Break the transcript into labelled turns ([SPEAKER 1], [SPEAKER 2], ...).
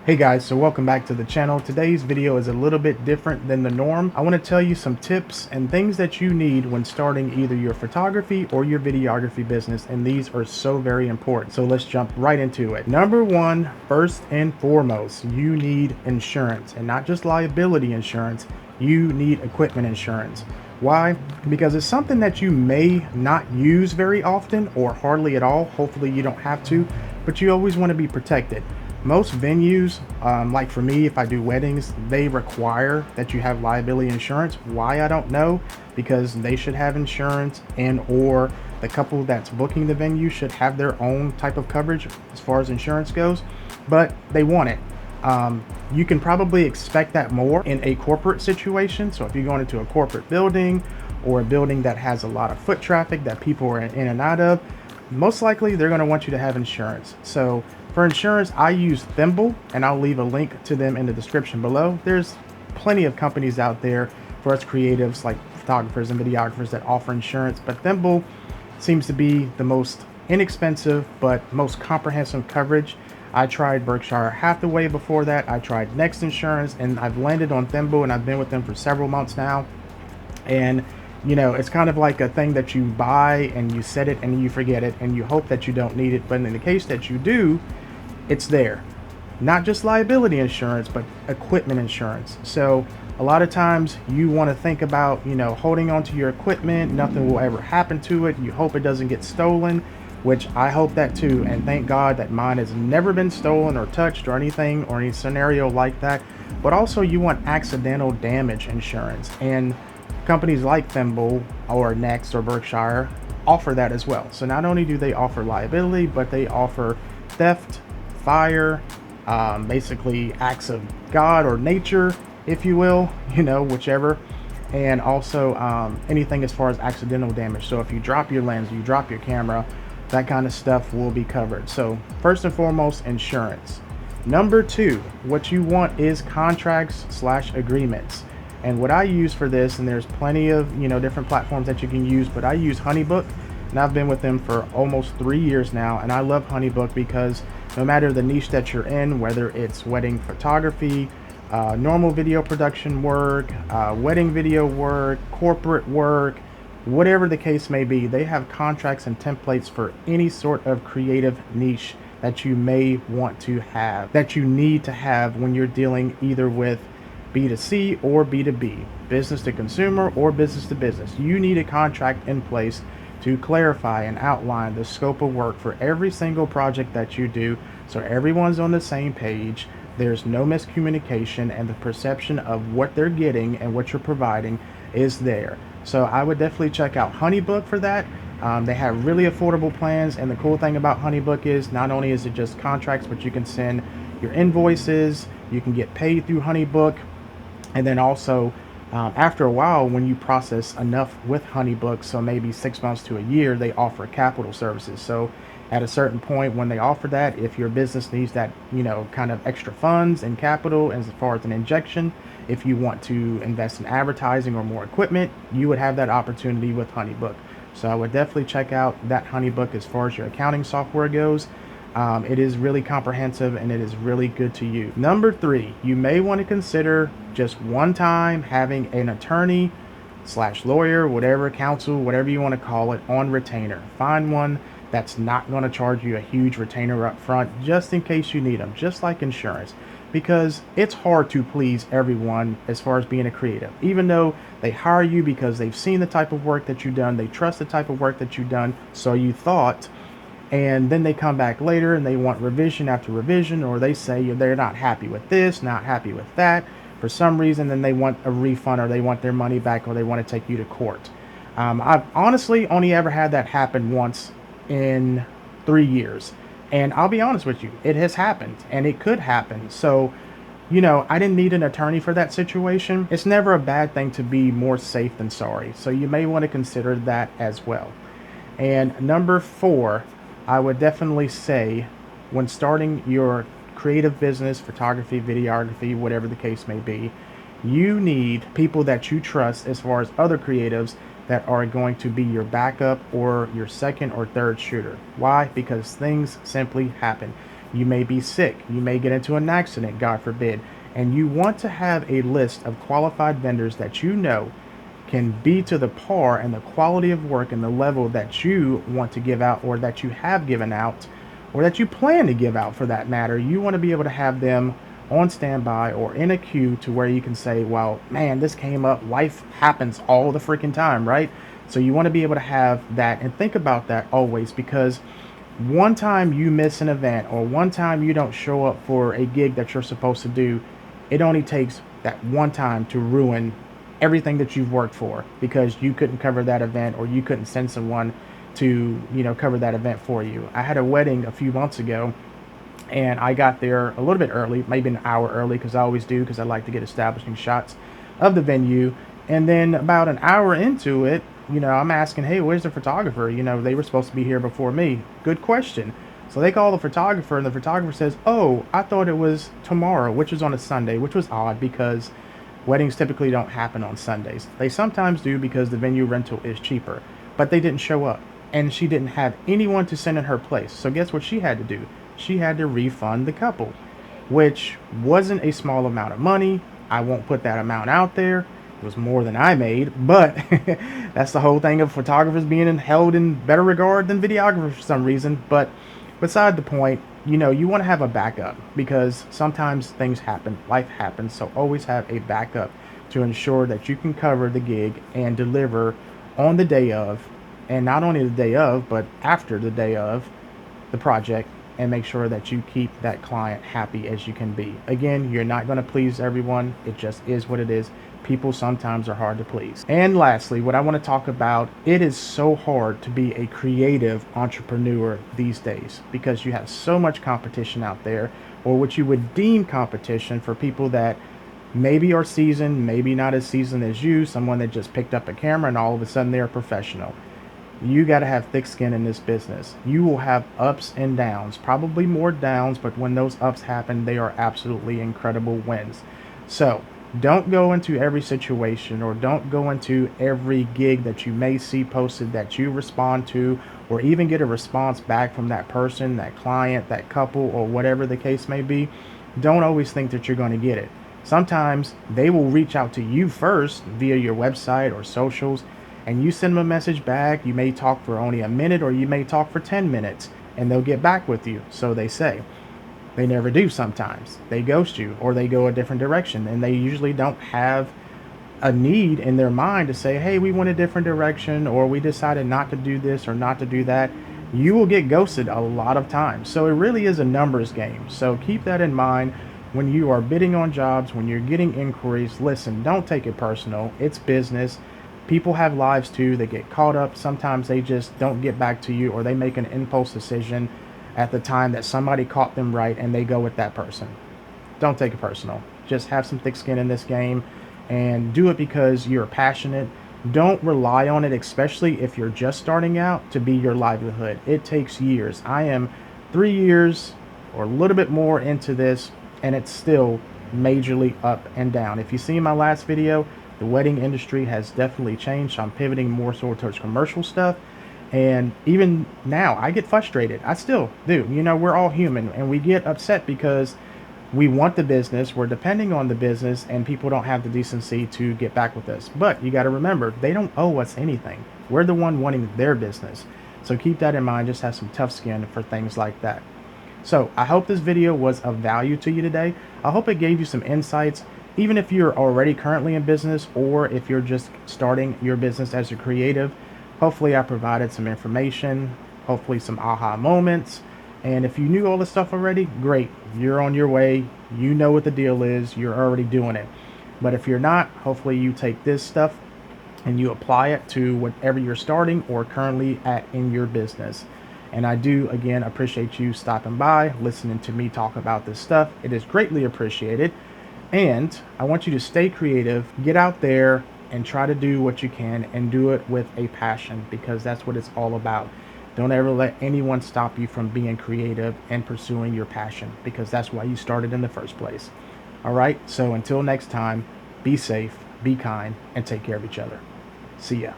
[SPEAKER 1] Hey guys, so welcome back to the channel. Today's video is a little bit different than the norm. I want to tell you some tips and things that you need when starting either your photography or your videography business, and these are so very important. So let's jump right into it. Number one, first and foremost, you need insurance, and not just liability insurance. You need equipment insurance. Why? Because it's something that you may not use very often or hardly at all. Hopefully you don't have to, but you always want to be protected. Most venues, like for me, if I do weddings, they require that you have liability insurance. Why, I don't know, because they should have insurance, and or the couple that's booking the venue should have their own type of coverage as far as insurance goes, but they want it. You can probably expect that more in a corporate situation. So if you're going into a corporate building or a building that has a lot of foot traffic that people are in and out of, most likely they're going to want you to have insurance. So for insurance, I use Thimble, and I'll leave a link to them in the description below. There's plenty of companies out there for us creatives like photographers and videographers that offer insurance, but Thimble seems to be the most inexpensive but most comprehensive coverage. I tried Berkshire Hathaway before that. I tried Next Insurance, and I've landed on Thimble, and I've been with them for several months now. And it's kind of like a thing that you buy and you set it and you forget it and you hope that you don't need it. But in the case that you do, it's there. Not just liability insurance, but equipment insurance. So a lot of times you want to think about, holding on to your equipment. Nothing will ever happen to it. You hope it doesn't get stolen, which I hope that too. And thank God that mine has never been stolen or touched or anything or any scenario like that. But also you want accidental damage insurance. And companies like Thimble or Next or Berkshire offer that as well. So not only do they offer liability, but they offer theft, fire, basically acts of God or nature, if you will, whichever, and also anything as far as accidental damage. So if you drop your lens, you drop your camera, that kind of stuff will be covered. So first and foremost, insurance. Number two, what you want is contracts/agreements. And what I use for this, and there's plenty of different platforms that you can use, but I use Honeybook, and I've been with them for almost 3 years now. And I love Honeybook because no matter the niche that you're in, whether it's wedding photography, normal video production work, wedding video work, corporate work, whatever the case may be, they have contracts and templates for any sort of creative niche that you may want to have, that you need to have when you're dealing either with B2C or B2B, business to consumer or business to business. You need a contract in place to clarify and outline the scope of work for every single project that you do, so everyone's on the same page, there's no miscommunication, and the perception of what they're getting and what you're providing is there. So I would definitely check out Honeybook for that. They have really affordable plans, and the cool thing about Honeybook is not only is it just contracts, but you can send your invoices, you can get paid through Honeybook. And then also, after a while, when you process enough with Honeybook, so maybe 6 months to a year, they offer capital services. So at a certain point when they offer that, if your business needs that, kind of extra funds and capital as far as an injection, if you want to invest in advertising or more equipment, you would have that opportunity with Honeybook. So I would definitely check out that Honeybook as far as your accounting software goes. It is really comprehensive and it is really good to use. Number three, you may want to consider just one time having an attorney/lawyer, whatever, counsel, whatever you want to call it, on retainer. Find one that's not going to charge you a huge retainer up front, just in case you need them, just like insurance, because it's hard to please everyone as far as being a creative. Even though they hire you because they've seen the type of work that you've done, they trust the type of work that you've done, so you thought, and then they come back later and they want revision after revision, or they say they're not happy with this, not happy with that for some reason, then they want a refund or they want their money back or they want to take you to court. I've honestly only ever had that happen once in 3 years, and I'll be honest with you, it has happened and it could happen. So I didn't need an attorney for that situation. It's never a bad thing to be more safe than sorry, so you may want to consider that as well. And number four, I would definitely say, when starting your creative business, photography, videography, whatever the case may be, you need people that you trust as far as other creatives that are going to be your backup or your second or third shooter. Why? Because things simply happen. You may be sick. You may get into an accident, God forbid. And you want to have a list of qualified vendors that you know can be to the par and the quality of work and the level that you want to give out, or that you have given out, or that you plan to give out for that matter. You want to be able to have them on standby or in a queue to where you can say, well, man, this came up. Life happens all the freaking time, right? So you want to be able to have that, and think about that always, because one time you miss an event or one time you don't show up for a gig that you're supposed to do, it only takes that one time to ruin everything that you've worked for, because you couldn't cover that event or you couldn't send someone to, cover that event for you. I had a wedding a few months ago, and I got there a little bit early, maybe an hour early, because I always do, because I like to get establishing shots of the venue. And then about an hour into it, I'm asking, hey, where's the photographer? They were supposed to be here before me. Good question. So they call the photographer, and the photographer says, oh, I thought it was tomorrow, which was on a Sunday, which was odd because weddings typically don't happen on Sundays. They sometimes do because the venue rental is cheaper, but they didn't show up, and she didn't have anyone to send in her place. So guess what she had to do? She had to refund the couple, which wasn't a small amount of money. I won't put that amount out there. It was more than I made, but that's the whole thing of photographers being held in better regard than videographers for some reason. But beside the point, you want to have a backup, because sometimes things happen, life happens. So always have a backup to ensure that you can cover the gig and deliver on the day of, and not only the day of, but after the day of the project, and make sure that you keep that client happy as you can be. Again, you're not going to please everyone. It just is what it is. People sometimes are hard to please. And lastly, what I want to talk about, it is so hard to be a creative entrepreneur these days, because you have so much competition out there, or what you would deem competition, for people that maybe are seasoned, maybe not as seasoned as you, someone that just picked up a camera and all of a sudden they're a professional. You got to have thick skin in this business. You will have ups and downs, probably more downs, but when those ups happen, they are absolutely incredible wins. So don't go into every situation, or don't go into every gig that you may see posted that you respond to, or even get a response back from that person, that client, that couple, or whatever the case may be. Don't always think that you're going to get it. Sometimes they will reach out to you first via your website or socials, and you send them a message back. You may talk for only a minute, or you may talk for 10 minutes, and they'll get back with you, so they say. They never do sometimes. They ghost you, or they go a different direction, and they usually don't have a need in their mind to say, hey, we went a different direction, or we decided not to do this or not to do that. You will get ghosted a lot of times. So it really is a numbers game. So keep that in mind when you are bidding on jobs, when you're getting inquiries. Listen, don't take it personal. It's business. People have lives too. They get caught up. Sometimes they just don't get back to you, or they make an impulse decision at the time that somebody caught them right, and they go with that person. Don't take it personal. Just have some thick skin in this game, and do it because you're passionate. Don't rely on it, especially if you're just starting out, to be your livelihood. It takes years. I am 3 years or a little bit more into this, and it's still majorly up and down. If you see my last video, the wedding industry has definitely changed. I'm pivoting more so towards commercial stuff. And even now, I get frustrated. I still do. We're all human, and we get upset because we want the business. We're depending on the business, and people don't have the decency to get back with us. But you got to remember, they don't owe us anything. We're the one wanting their business. So keep that in mind. Just have some tough skin for things like that. So I hope this video was of value to you today. I hope it gave you some insights, even if you're already currently in business, or if you're just starting your business as a creative. Hopefully I provided some information, hopefully some aha moments. And if you knew all this stuff already, great. You're on your way. You know what the deal is. You're already doing it. But if you're not, hopefully you take this stuff and you apply it to whatever you're starting or currently at in your business. And I do, again, appreciate you stopping by, listening to me talk about this stuff. It is greatly appreciated. And I want you to stay creative, get out there, and try to do what you can, and do it with a passion, because that's what it's all about. Don't ever let anyone stop you from being creative and pursuing your passion, because that's why you started in the first place. All right, so until next time, be safe, be kind, and take care of each other. See ya.